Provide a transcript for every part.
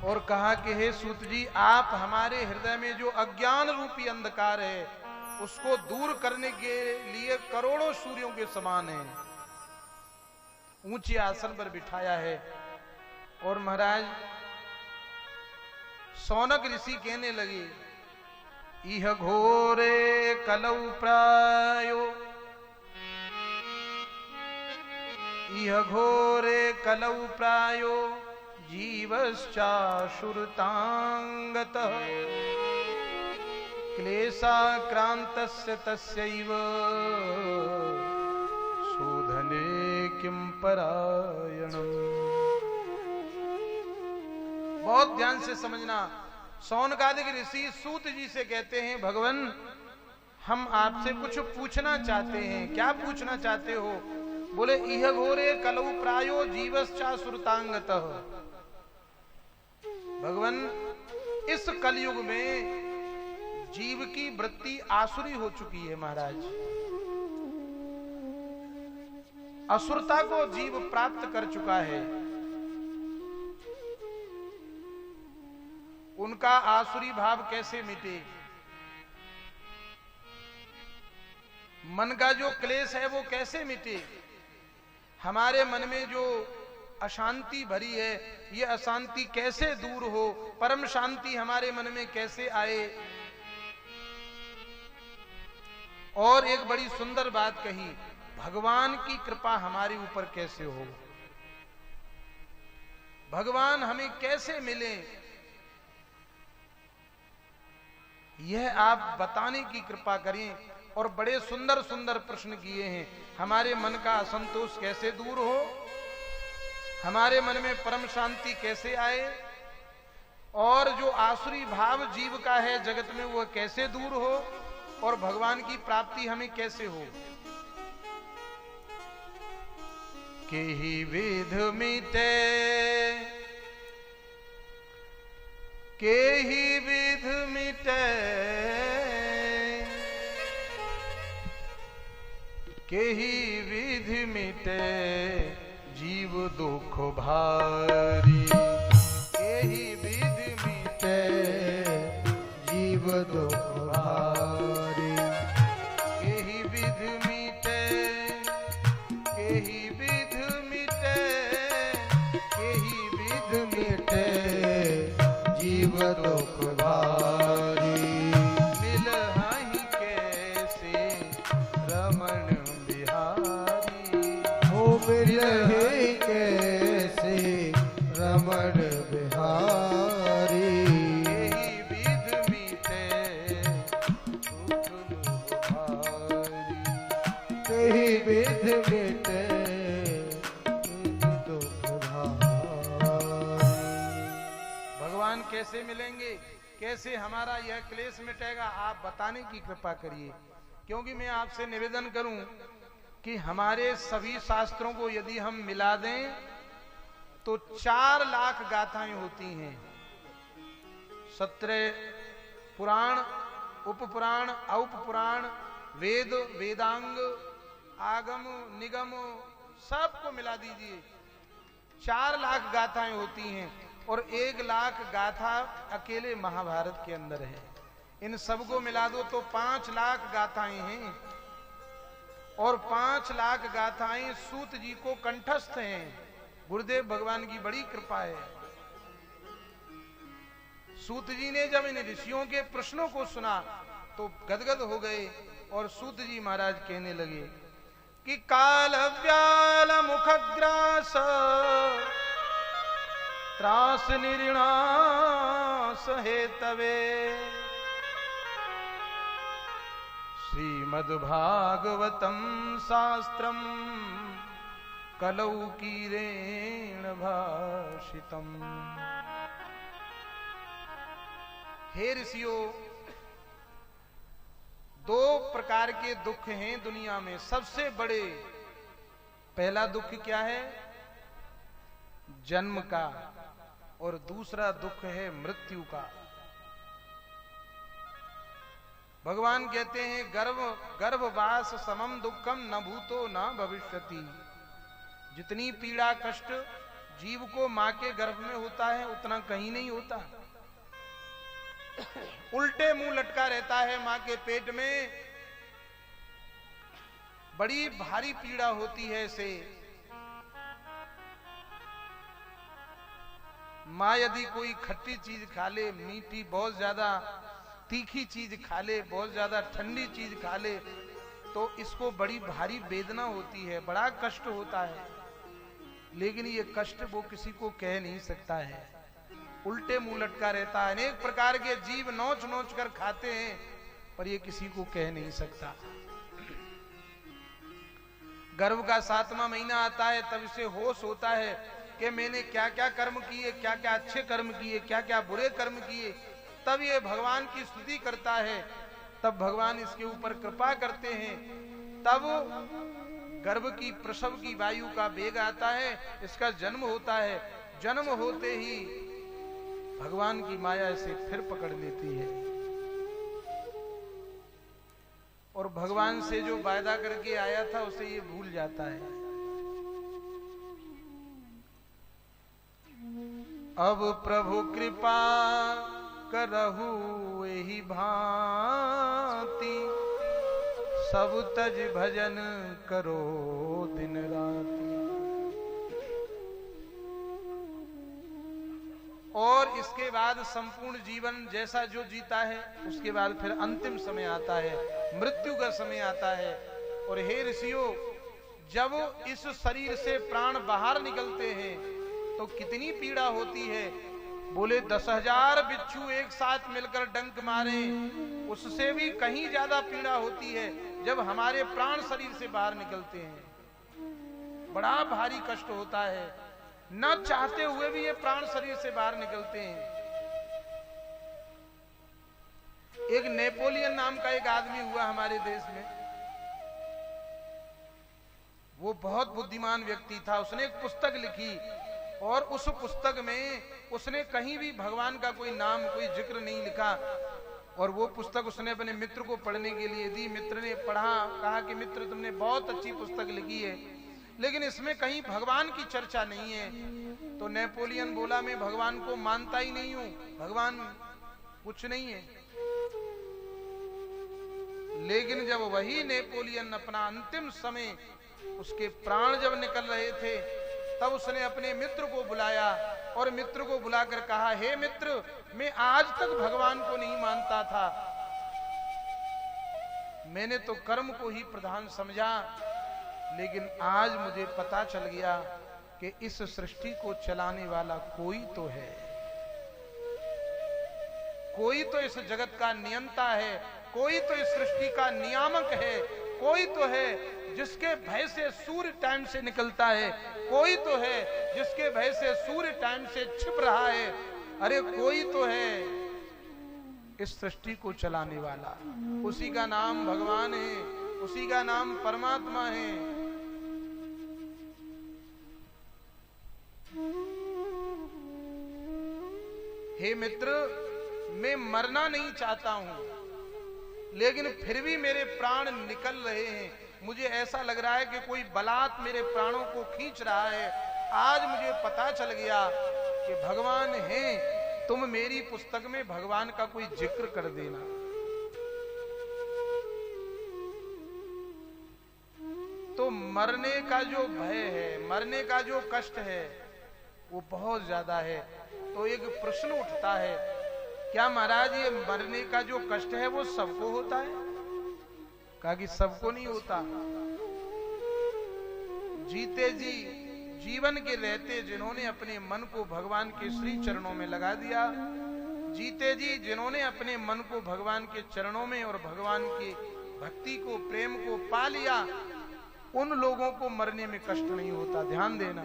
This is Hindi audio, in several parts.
और कहा कि हे सूत जी, आप हमारे हृदय में जो अज्ञान रूपी अंधकार है उसको दूर करने के लिए करोड़ों सूर्यों के समान है। ऊंचे आसन पर बिठाया है। और महाराज सौनक ऋषि कहने लगे, इह घोरे कलौ प्रायो, इह घोरे कलौ प्रायो जीवश्चाशुरतांगतः क्लेशाक्रांतस्य तस्यैव शोधने किं परायणम्। बहुत ध्यान से समझना। सौनकादिक ऋषि सूत जी से कहते हैं, भगवान हम आपसे कुछ पूछना चाहते हैं। क्या पूछना चाहते हो? बोले, इह घोरे कलौ प्रायो जीवश्चाशुरतांगतः। भगवान इस कलयुग में जीव की वृत्ति आसुरी हो चुकी है महाराज। असुरता को जीव प्राप्त कर चुका है। उनका आसुरी भाव कैसे मिटे? मन का जो क्लेश है वो कैसे मिटे? हमारे मन में जो अशांति भरी है, ये अशांति कैसे दूर हो? परम शांति हमारे मन में कैसे आए? और एक बड़ी सुंदर बात कही, भगवान की कृपा हमारे ऊपर कैसे हो? भगवान हमें कैसे मिले, यह आप बताने की कृपा करें। और बड़े सुंदर सुंदर प्रश्न किए हैं। हमारे मन का असंतोष कैसे दूर हो, हमारे मन में परम शांति कैसे आए, और जो आसुरी भाव जीव का है जगत में वह कैसे दूर हो, और भगवान की प्राप्ति हमें कैसे हो। केहि विध मिटे, केहि विध मिटे, केहि विधि मिटे जीव दुख भारी। केहि विधि मिटे जीव दुख भारी। केहि विधि मिटे, केहि विधि मिटे, केहि विधि मिटे जीव दुख भारी। मिलहि कैसे रमण मिलहि कैसे रमण बिहारी। केहि विध मिटे दुख भारी। केहि विध मिटे दुख भारी। भगवान कैसे मिलेंगे, कैसे हमारा यह क्लेश मिटेगा, आप बताने की कृपा करिए। क्योंकि मैं आपसे निवेदन करूं कि हमारे सभी शास्त्रों को यदि हम मिला दें तो 4 लाख गाथाएं होती हैं। 17 पुराण, उपपुराण, औपपुराण, वेद, वेदांग, आगम, निगम, सबको मिला दीजिए, 4 लाख गाथाएं होती हैं। और 1 लाख गाथा अकेले महाभारत के अंदर है। इन सबको मिला दो तो 5 लाख गाथाएं हैं। और 5 लाख गाथाएं सूत जी को कंठस्थ हैं। गुरुदेव भगवान की बड़ी कृपा है। सूत जी ने जब इन ऋषियों के प्रश्नों को सुना तो गदगद हो गए। और सूत जी महाराज कहने लगे कि काल व्याल मुखग्रास त्रास निर्णास हेतवे श्रीमद्भागवतम शास्त्रम कलौ कीरेण भाषितम। हे ऋषियों, 2 प्रकार के दुख हैं दुनिया में सबसे बड़े। पहला दुख क्या है? जन्म का। और दूसरा दुख है मृत्यु का। भगवान कहते हैं गर्भवास समम दुखम न भूतो न भविष्यति। जितनी पीड़ा कष्ट जीव को मां के गर्भ में होता है उतना कहीं नहीं होता। उल्टे मुंह लटका रहता है मां के पेट में, बड़ी भारी पीड़ा होती है इसे। मां यदि कोई खट्टी चीज खा ले, मीठी, बहुत ज्यादा तीखी चीज खा ले, बहुत ज्यादा ठंडी चीज खा ले, तो इसको बड़ी भारी वेदना होती है, बड़ा कष्ट होता है। लेकिन ये कष्ट वो किसी को कह नहीं सकता है, उल्टे मुंह लटका रहता है। अनेक प्रकार के जीव नोच नोच कर खाते हैं, पर ये किसी को कह नहीं सकता। गर्भ का 7वां महीना आता है, तब इसे होश होता है कि मैंने क्या क्या कर्म किए, क्या क्या अच्छे कर्म किए, क्या क्या बुरे कर्म किए। तब ये भगवान की स्तुति करता है, तब भगवान इसके ऊपर कृपा करते हैं। तब गर्भ की प्रसव की वायु का वेग आता है, इसका जन्म होता है। जन्म होते ही भगवान की माया इसे फिर पकड़ लेती है और भगवान से जो वायदा करके आया था उसे ये भूल जाता है। अब प्रभु कृपा करहु एहि भांति, सब तज भजन करो दिन राति। और इसके बाद संपूर्ण जीवन जैसा जो जीता है, उसके बाद फिर अंतिम समय आता है, मृत्यु का समय आता है। और हे ऋषियों, जब इस शरीर से प्राण बाहर निकलते हैं तो कितनी पीड़ा होती है। बोले 10,000 बिच्छू एक साथ मिलकर डंक मारे, उससे भी कहीं ज्यादा पीड़ा होती है जब हमारे प्राण शरीर से बाहर निकलते हैं। बड़ा भारी कष्ट होता है, न चाहते हुए भी ये प्राण शरीर से बाहर निकलते हैं। एक नेपोलियन नाम का एक आदमी हुआ हमारे देश में, वो बहुत बुद्धिमान व्यक्ति था। उसने एक पुस्तक लिखी और उस पुस्तक में उसने कहीं भी भगवान का कोई नाम, कोई जिक्र नहीं लिखा। और वो पुस्तक उसने अपने मित्र को पढ़ने के लिए दी। मित्र ने पढ़ा, कहा कि मित्र तुमने बहुत अच्छी पुस्तक लिखी है, लेकिन इसमें कहीं भगवान की चर्चा नहीं है। तो नेपोलियन बोला, मैं भगवान को मानता ही नहीं हूं, भगवान कुछ नहीं है। लेकिन जब वही नेपोलियन अपना अंतिम समय, उसके प्राण जब निकल रहे थे, तब उसने अपने मित्र को बुलाया और मित्र को बुलाकर कहा, हे मित्र, मैं आज तक भगवान को नहीं मानता था, मैंने तो कर्म को ही प्रधान समझा, लेकिन आज मुझे पता चल गया कि इस सृष्टि को चलाने वाला कोई तो है, कोई तो इस जगत का नियंता है, कोई तो इस सृष्टि का नियामक है, कोई तो है जिसके भय से सूर्य टाइम से निकलता है, कोई तो है जिसके भय से सूर्य टाइम से छिप रहा है। अरे कोई तो है इस सृष्टि को चलाने वाला, उसी का नाम भगवान है, उसी का नाम परमात्मा है। हे मित्र, मैं मरना नहीं चाहता हूं, लेकिन फिर भी मेरे प्राण निकल रहे हैं। मुझे ऐसा लग रहा है कि कोई बलात् मेरे प्राणों को खींच रहा है। आज मुझे पता चल गया कि भगवान है, तुम मेरी पुस्तक में भगवान का कोई जिक्र कर देना। तो मरने का जो भय है, मरने का जो कष्ट है, वो बहुत ज्यादा है। तो एक प्रश्न उठता है, क्या महाराज ये मरने का जो कष्ट है वो सबको होता है? कहा कि सबको नहीं होता। जीते जी, जीवन के रहते जिन्होंने अपने मन को भगवान के श्री चरणों में लगा दिया, जीते जी जिन्होंने अपने मन को भगवान के चरणों में और भगवान की भक्ति को, प्रेम को पा लिया, उन लोगों को मरने में कष्ट नहीं होता। ध्यान देना,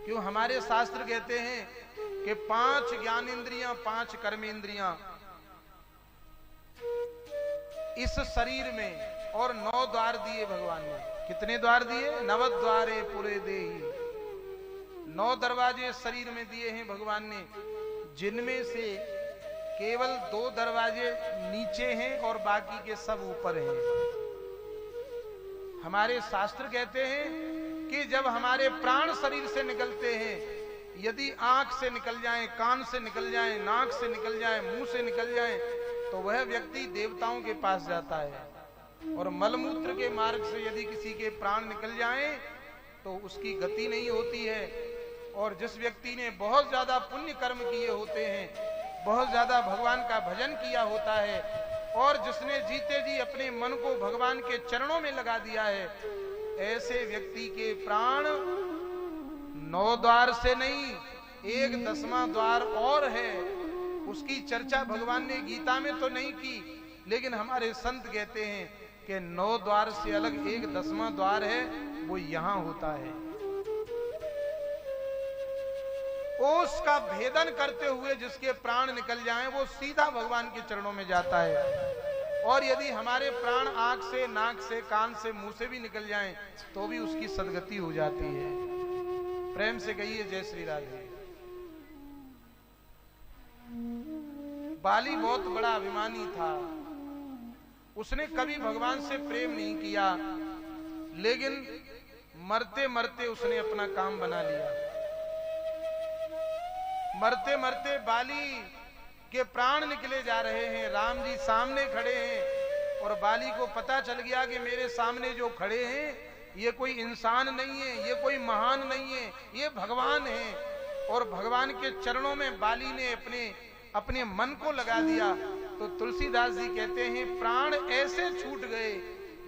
क्यों हमारे शास्त्र कहते हैं कि 5 ज्ञानेंद्रियां, 5 कर्मेंद्रियां इस शरीर में, और 9 द्वार दिए भगवान ने। कितने द्वार दिए? 9 द्वारे पुरे देहि। 9 दरवाजे शरीर में दिए हैं भगवान ने, जिनमें से केवल 2 दरवाजे नीचे हैं और बाकी के सब ऊपर हैं। हमारे शास्त्र कहते हैं कि जब हमारे प्राण शरीर से निकलते हैं, यदि आंख से निकल जाएं, कान से निकल जाएं, नाक से निकल जाएं, मुंह से निकल जाएं, तो वह व्यक्ति देवताओं के पास जाता है। और मलमूत्र के मार्ग से यदि किसी के प्राण निकल जाएं तो उसकी गति नहीं होती है। और जिस व्यक्ति ने बहुत ज्यादा पुण्य कर्म किए होते हैं, बहुत ज्यादा भगवान का भजन किया होता है, और जिसने जीते जी अपने मन को भगवान के चरणों में लगा दिया है, ऐसे व्यक्ति के प्राण 9 द्वार से नहीं, 1 10वां द्वार और है। उसकी चर्चा भगवान ने गीता में तो नहीं की, लेकिन हमारे संत कहते हैं कि 9 द्वार से अलग 1 10वां द्वार है, वो यहां होता है। उसका भेदन करते हुए जिसके प्राण निकल जाएं, वो सीधा भगवान के चरणों में जाता है। और यदि हमारे प्राण आंख से, नाक से, कान से, मुंह से भी निकल जाएं, तो भी उसकी सदगति हो जाती है। प्रेम से कहिए जय श्री राधे। बाली बहुत बड़ा अभिमानी था। उसने कभी भगवान से प्रेम नहीं किया, लेकिन मरते मरते उसने अपना काम बना लिया। मरते मरते बाली के प्राण निकले जा रहे हैं, राम जी सामने खड़े हैं, और बाली को पता चल गया कि मेरे सामने जो खड़े हैं ये कोई इंसान नहीं है, ये कोई महान नहीं है, ये भगवान है। और भगवान के चरणों में बाली ने अपने मन को लगा दिया। तो तुलसीदास जी कहते हैं, प्राण ऐसे छूट गए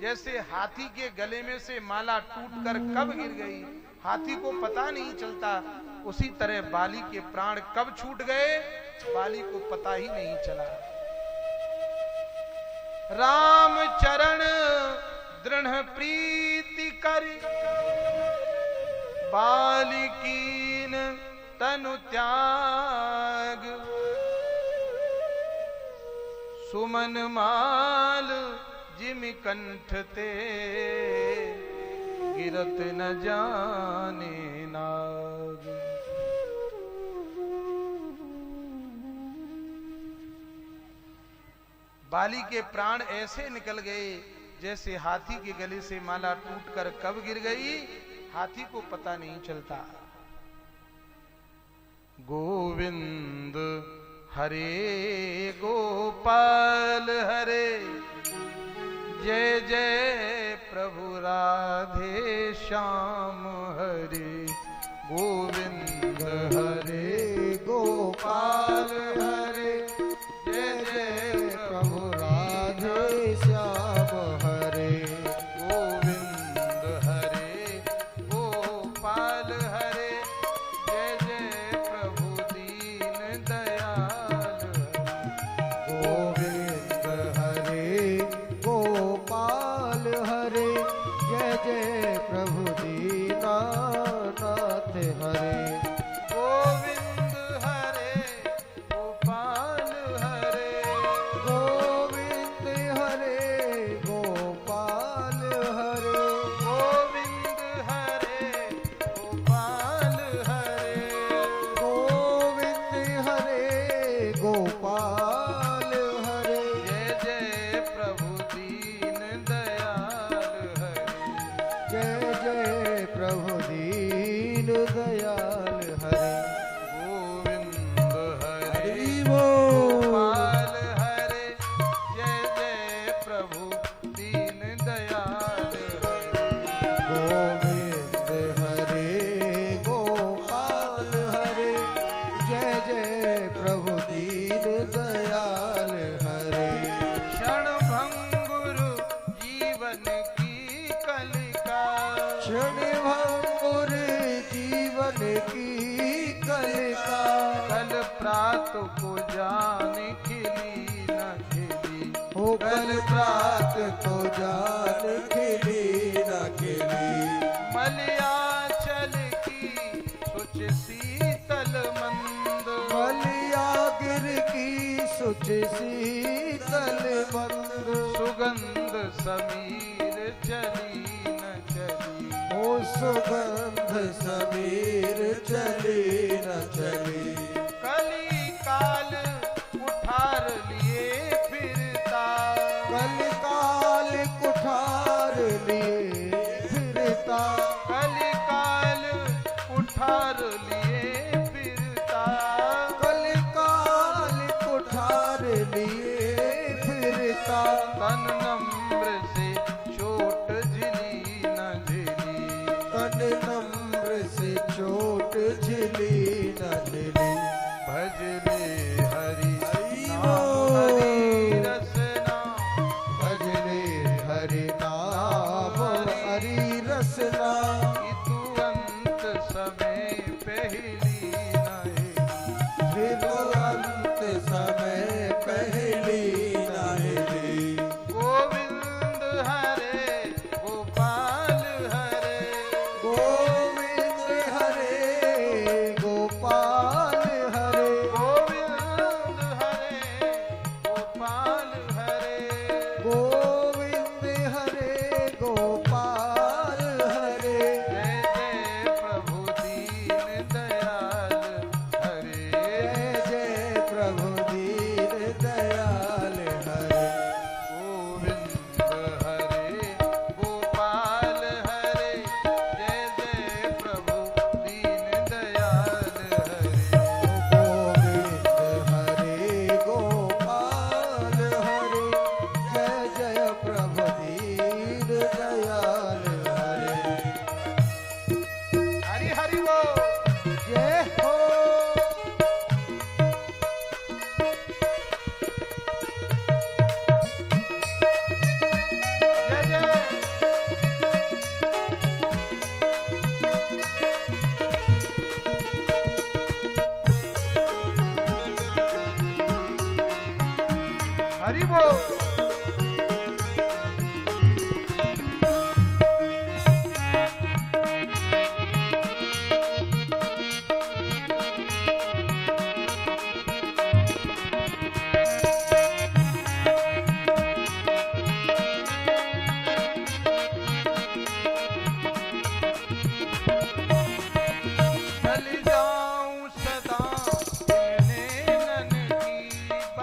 जैसे हाथी के गले में से माला टूटकर कब गिर गई, हाथी को पता नहीं चलता। उसी तरह बाली के प्राण कब छूट गए, बाली को पता ही नहीं चला। राम चरण दृढ़ प्रीति कर, बाली कीन तनु त्याग, सुमन माल जिमि कंठ ते, गिरत न जाने नाग। बाली के प्राण ऐसे निकल गए जैसे हाथी के गले से माला टूटकर कब गिर गई, हाथी को पता नहीं चलता। गोविंद हरे गोपाल हरे, जय जय प्रभु राधे श्याम हरे। गोविंद हरे गोपाल हरे, जय जय प्रभु राधे श्याम हरे। गोविंद हरे गोपाल हरे, जय जय प्रभु दीन दयाल। गोविंद हरे गोपाल हरे, जय जय प्रभु दीनानाथ हरे। गोविंद हरे गोपाल हरे, गोविंद हरे गोपाल हरे, गोविंद हरे गोपाल हरे। गोविंद हरे गोपाल हरे, जय जय प्रभु दीन दयाल हरे। जय जय प्रभु दीन दयाल हरे। गोविंद हरे हरि बोल। गोपाल हरे, जय जय प्रभु दीन दयाल हरे। गोविंद हरे गोपाल हरे, जय जय प्रभु दीन दयाल हरे। क्षण भंगुर जीवन की कलिका, क्षण भंगुर जीवन की कलिका, कल प्रात को जान खिली न खिली। हो कल प्रात को जान खिली न खिली। मलयाचल की सुच शीतल मंद, मलिया गिर की सुच शीतल मंद, सुगंध समीर चली न चली। ओ सुगंध समीर चली न चली। कली काल उठार लिए फिरता, कल काल कुठार लिए फिरता, कली न खिली भजले हरि हरि नाम हरि रसना भजले हरि नाम हरि रसना कि तू अंत समय पहली नहीं फिर अंत समय पहली नहीं गोविंद हरे गोपाल हरे गोविंद हरे गोपाल हरे गोविंद हरे गोपाल हरे गोविंद हरे गोपाल हरे जय जय प्रभु दीन दयाल हरे जय जय प्रभु दीन दयाल हरे गोविंद हरे गोपाल हरे जय जय प्रभु दीन दयाल हरे गोविंद हरे गोपाल हरे जय जय प्रभु दीन दयाल हरे हरि हरि बोल जय हो जय जय हरि बोल